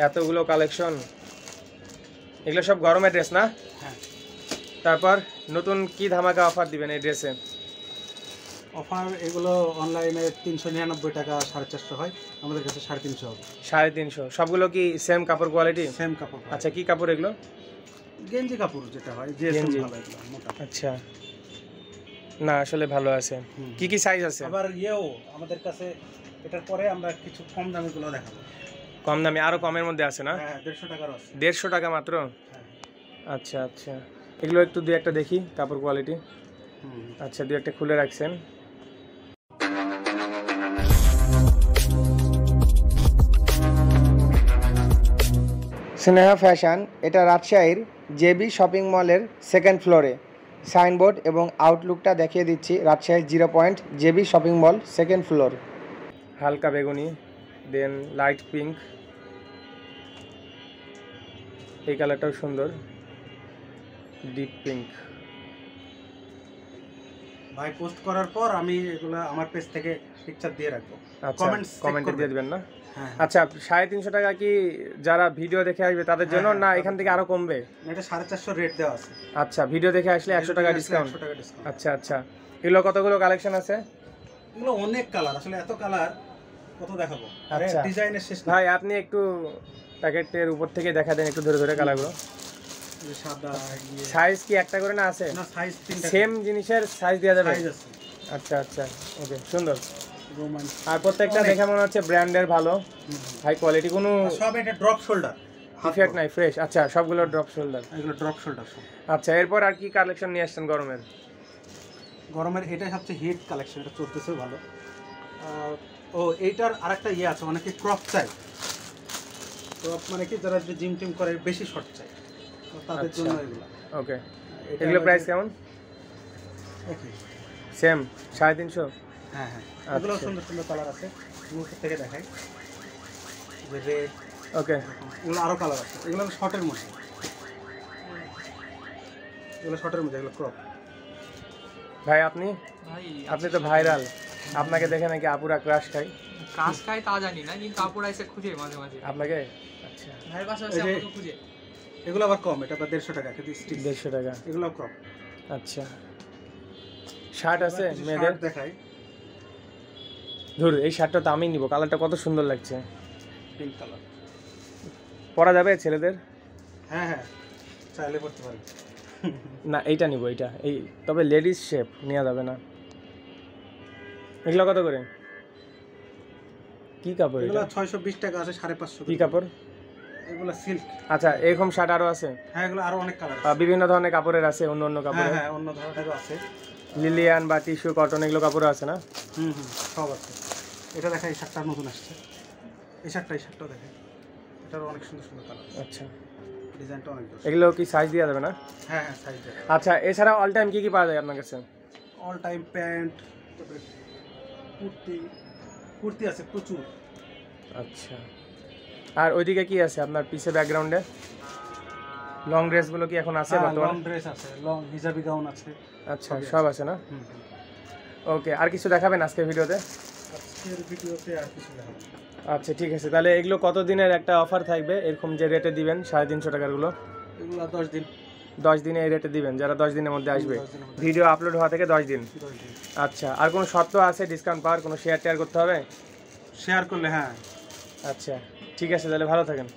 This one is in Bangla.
এতগুলো কালেকশন, এগুলো সব গরমের ড্রেস না? হ্যাঁ। তারপর নতুন কি ধামাকা অফার দিবেন এই ড্রেসে? অফার এগুলো অনলাইনে 399 টাকা 450 হয়, আমাদের কাছে 350 হবে। 350? সবগুলো কি সেম কাপড় কোয়ালিটি? সেম কাপড়। আচ্ছা, কি কাপড় এগুলো? গেঞ্জি কাপড় যেটা হয়, জিএসএম ভালো এগুলো মোটা। আচ্ছা, না আসলে ভালো আছে। কি কি সাইজ আছে? আবার ইয়েও আমাদের কাছে, এটার পরে আমরা কিছু কম দামিগুলো দেখাবো। কম দামি আরো কমের মধ্যে আছে না? হ্যাঁ, 150 টাকার আছে। 150 টাকা মাত্র? আচ্ছা আচ্ছা, এগুলো একটু দুই একটা দেখি কাপড় কোয়ালিটি। আচ্ছা, দুই একটা খুলে রাখছেন। স্নেহা ফ্যাশন, এটা রাজশাহীর জেবি শপিং মলের সেকেন্ড ফ্লোরে। সাইনবোর্ড এবং আউটলুকটা দেখিয়ে দিচ্ছি। Rajshahi 0 point JB shopping mall, second floor. হালকা বেগুনি, দেন লাইট পিঙ্ক, এই কালারটাও সুন্দর, ডিপ পিঙ্ক। ভাই পোস্ট করার পর আমি এগুলো আমার পেজ থেকে পিকচার দিয়ে রাখবো। আচ্ছা, কমেন্টে দিয়ে দিবেন না? হ্যাঁ। আচ্ছা, 350 টাকা কি যারা ভিডিও দেখে আসবে তাদের জন্য, না এখান থেকে আরো কমবে? এটা 450 রেট দেওয়া আছে। আচ্ছা, ভিডিও দেখে আসলে 100 টাকা ডিসকাউন্ট। আচ্ছা আচ্ছা, এগুলো কতগুলো কালেকশন আছে? এগুলো অনেক কালার, আসলে এত কালার কত দেখাবো। আরে আচ্ছা, ডিজাইনের শেষ ভাই আপনি একটু প্যাকেটের উপর থেকে দেখা দেন একটু ধরে ধরে কালারগুলো। সাদা সাইজ কি একটা করে না আছে? না, সাইজ তিনটা, সেম জিনিসের সাইজ দেওয়া যাবে? সাইজ আছে। আচ্ছা আচ্ছা, ওকে, সুন্দর। রোমান আর প্রত্যেকটা দেখে মনে হচ্ছে ব্র্যান্ডের, ভালো হাই কোয়ালিটি, কোনো সব এটা ড্রপ শোল্ডার, ইফেক্ট নাই, ফ্রেশ। আচ্ছা, সবগুলো ড্রপ শোল্ডার? এগুলো ড্রপ শোল্ডার সব। আচ্ছা, এরপর আর কি কালেকশন নিয়ে আসছেন গরমের? গরমের এটাই সবচেয়ে হিট কালেকশন, এটা চলতেছে ভালো। ও এইটার আরেকটা ইয়ে আছে, অনেকে ক্রপ চাই। ক্রপ মানে কি, যারা জিম টিম করে বেশি শর্ট চাই তাদের জন্য এগুলো। ওকে, এগুলো প্রাইস কেমন? সেম 350? হ্যাঁ হ্যাঁ, এগুলো সুন্দর সুন্দর কালার আছে, মুখের থেকে দেখাই। রেড, ওকে, এগুলো আরো কালার আছে। এগুলো শর্টের মধ্যে, এগুলো শর্টের মধ্যে, এগুলো ক্রপ। ভাই আপনি তো ভাইরাল, আপনাকে দেখে নাকি আপুরা ক্রাশ খায়। ক্রাশ খায় তা জানি না, কিন্তু আপুরা এসে খুঁজে মাঝে মাঝে আপনাকে। আচ্ছা, ভাইয়ের পাশাপাশি আপুরা খুঁজে। এগুলো আবার কম, এটা আবার 150 টাকা কেজি, 150 টাকা। এগুলো ক্রপ। আচ্ছা, শার্ট আছে মেয়েদের দেখাই। ধর, এই শার্টটা তো আমি নিব, কালারটা কত সুন্দর লাগছে, পিঙ্ক কালার। পরা যাবে ছেলেদের? হ্যাঁ হ্যাঁ, চাইলে পড়তে পারি। না, এইটা নিব, এইটা, এই তবে লেডিস শেপ নেওয়া যাবে না। এগুলো কত করে? কি কাপড় এগুলো এটা? 620 টাকা আছে, 550। কি কাপড়? এগুলো সিল্ক। আচ্ছা, এরকম শার্ট আরো আছে? হ্যাঁ, এগুলো আরো অনেক কালার আছে। বিভিন্ন ধরনের কাপড়ের আছে, অন্য অন্য কাপড়? হ্যাঁ, অন্য ধরনেরও আছে। লিলিয়ান বা টিস্যু, কটন, এগুলো কাপড় আছে না? সব আছে। এটা দেখা, এই শার্টটা নতুন আসছে, এই শার্টটাও দেখে, এটারও অনেক সুন্দর সুন্দর কালার। আচ্ছা, ডিজাইনটা অনেক সুন্দর। এগুলো কি সাইজ দেওয়া যাবে না? হ্যাঁ হ্যাঁ, সাইজ দেয়। আচ্ছা, এছাড়া অল টাইম কি কি পাওয়া যায় আপনার কাছে? অল টাইম প্যান্ট, কুর্তি আছে প্রচুর। আচ্ছা, আর ওইদিকে কি আছে আপনার পিছে ব্যাকগ্রাউন্ডে? লং ড্রেসগুলো কি এখন আছে বর্তমানে? লং ড্রেস আছে, লং হিজাবি গাউন আছে। আচ্ছা, সব আছে না? ওকে, আর কিছু দেখাবেন আজকের ভিডিওতে? আজকের ভিডিওতে আর কিছু দেখাবো। আচ্ছা, ঠিক আছে, তাহলে এগুলো কত দিনের একটা অফার থাকবে এরকম যে রেটে দিবেন 350 টাকারগুলো? এগুলো 10 দিন। 10 দিনে এই রেটে দিবেন, যারা 10 দিনের মধ্যে আসবে, ভিডিও আপলোড হওয়া থেকে 10 দিন। আচ্ছা, আর কোনো শর্ত আছে ডিসকাউন্ট পাওয়ার? কোনো শেয়ার করতে হবে? শেয়ার করলে, হ্যাঁ। আচ্ছা, ঠিক আছে, তাহলে ভালো থাকেন।